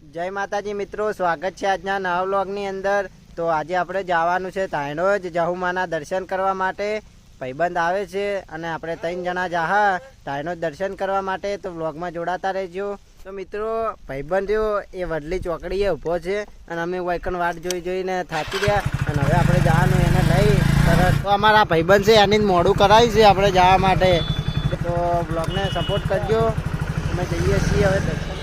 જય માતાજી મિત્રો, સ્વાગત છે આજના નવા વ્લોગની અંદર। તો આજે આપણે જવાનું છે તાયણોજ જહુમાના દર્શન કરવા માટે। ભાઈબંધ આવે છે અને આપણે 3 જણા જાહા તાયણોજ દર્શન કરવા માટે। તો વ્લોગમાં જોડાતા રહેજો। તો મિત્રો ભાઈબંધ એ વડલી ચોકડીએ ઊભો છે અને અમે વાયકન વાટ જોઈને થાકી ગયા અને હવે આપણે જવાનું એને લઈ તરત। તો અમારા ભાઈબંધ છે એની મોડું કરાવ્યું છે આપણે જવા માટે। તો વ્લોગને સપોર્ટ કરજો। અમે જઈએ છીએ હવે દર્શન।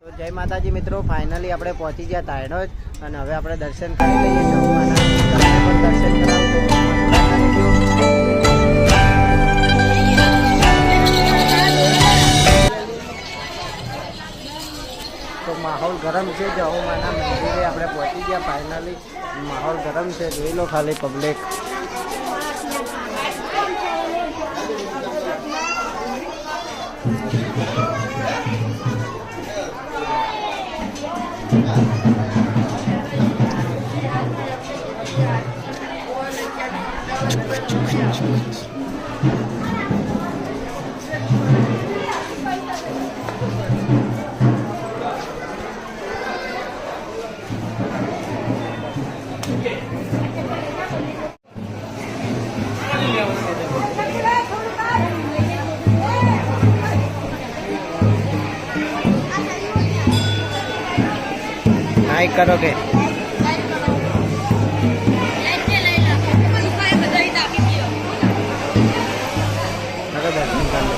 તો જય માતાજી મિત્રો, ફાઇનલી આપણે પહોંચી ગયા તાયણોજ અને હવે આપણે દર્શન કરી લઈએ જહુમાના। દર્શન તો માહોલ ગરમ છે। જહુમાના મંદિરે આપણે પહોંચી ગયા ફાઇનલી। માહોલ ગરમ છે, જોઈ લો ખાલી પબ્લિક। लाइक करो के दर्शन कर लो।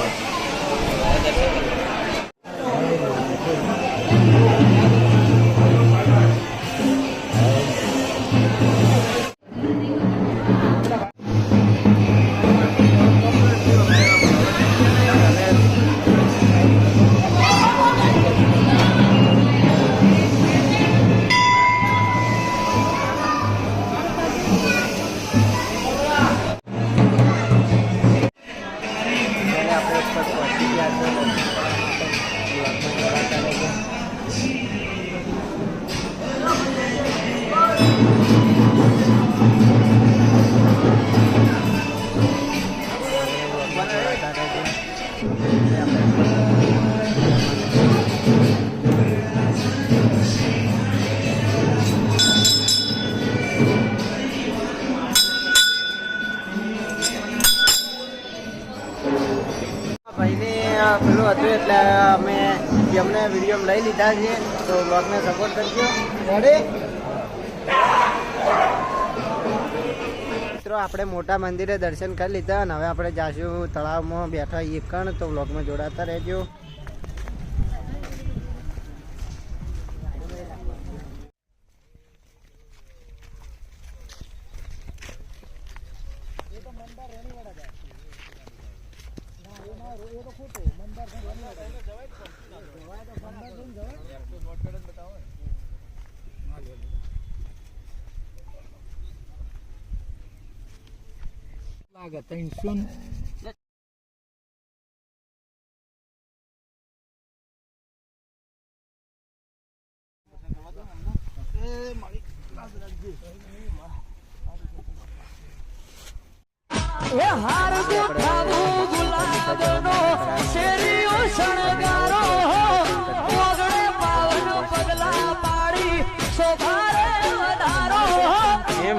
પેલું હતું એટલે અમે એમને વિડીયો લઈ લીધા છે। તો બ્લોગને સપોર્ટ કરજો। મિત્રો આપણે મોટા મંદિરે દર્શન કરી લીધા અને હવે આપણે જાશું તળાવમાં બેઠા એકણ। તો બ્લોગમાં જોડાતા રહેજો।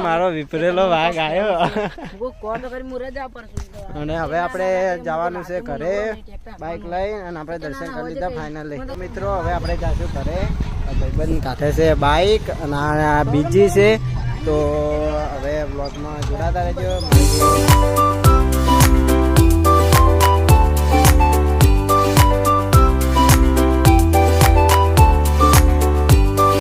મારો વિપરેલો વાઘ આવ્યો અને હવે આપણે જવાનું છે ઘરે બાઇક લઈ અને આપણે દર્શન કરી લીધા ફાઇનલી। મિત્રો હવે આપણે જાશું ઘરે। ભાઈબંધ કાઢે છે બાઇક અને આ બીજી છે. તો હવે બ્લોગમાં જોડાતા રહેજો.